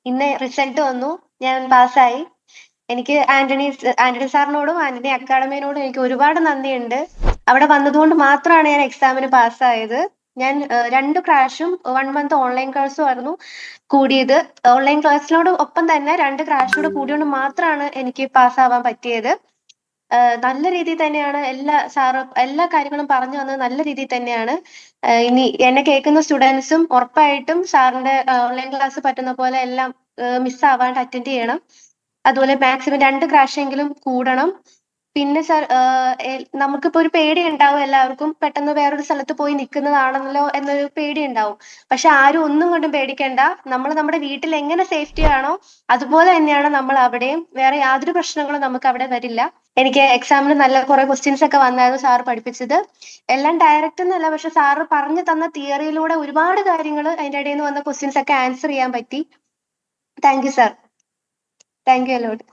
ഇന്ന് റിസൾട്ട് വന്നു. ഞാൻ പാസ്സായി. എനിക്ക് ആന്റണി സാറിനോടും ആന്റണി അക്കാഡമിയോടും എനിക്ക് ഒരുപാട് നന്ദിയുണ്ട്. അവിടെ വന്നതുകൊണ്ട് മാത്രമാണ് ഞാൻ എക്സാമിന് പാസ്സായത്. ഞാൻ 2 ക്രാഷും 1 മന്ത് ഓൺലൈൻ ക്ലാസ്സും ആയിരുന്നു കൂടിയത്. ഓൺലൈൻ ക്ലാസ്സിനോട് ഒപ്പം തന്നെ 2 ക്രാഷൂടെ കൂടിയോണ്ട് മാത്രമാണ് എനിക്ക് പാസ്സാവാൻ പറ്റിയത്. നല്ല രീതിയിൽ തന്നെയാണ് എല്ലാ കാര്യങ്ങളും പറഞ്ഞു തന്നത് നല്ല രീതിയിൽ തന്നെയാണ്. ഇനി എന്നെ കേൾക്കുന്ന സ്റ്റുഡൻസും ഉറപ്പായിട്ടും സാറിന്റെ ഓൺലൈൻ ക്ലാസ് പറ്റുന്ന പോലെ എല്ലാം മിസ്സാവാണ്ട് അറ്റൻഡ് ചെയ്യണം. അതുപോലെ മാക്സിമം 2 ക്രാഷെങ്കിലും കൂടണം. പിന്നെ സർ നമുക്കിപ്പോ ഒരു പേടി ഉണ്ടാവും എല്ലാവർക്കും. പെട്ടെന്ന് വേറൊരു സ്ഥലത്ത് പോയി നിൽക്കുന്നതാണല്ലോ എന്നൊരു പേടി ഉണ്ടാവും. പക്ഷെ ആരും ഒന്നും കൊണ്ടും പേടിക്കണ്ട. നമ്മൾ നമ്മുടെ വീട്ടിൽ എങ്ങനെ സേഫ്റ്റി ആണോ അതുപോലെ തന്നെയാണ് നമ്മൾ അവിടെയും. വേറെ യാതൊരു പ്രശ്നങ്ങളും നമുക്ക് അവിടെ വരില്ല. എനിക്ക് എക്സാമിന് നല്ല കുറെ ക്വസ്റ്റ്യൻസ് ഒക്കെ വന്നായിരുന്നു സാർ പഠിപ്പിച്ചത്. എല്ലാം ഡയറക്റ്റ് എന്നല്ല, പക്ഷെ സാറ് പറഞ്ഞു തന്ന തിയറിയിലൂടെ ഒരുപാട് കാര്യങ്ങൾ അതിന്റെ ഇടയിൽ നിന്ന് വന്ന ക്വസ്റ്റ്യൻസ് ഒക്കെ ആൻസർ ചെയ്യാൻ പറ്റി. Thank you sir. Thank you allot.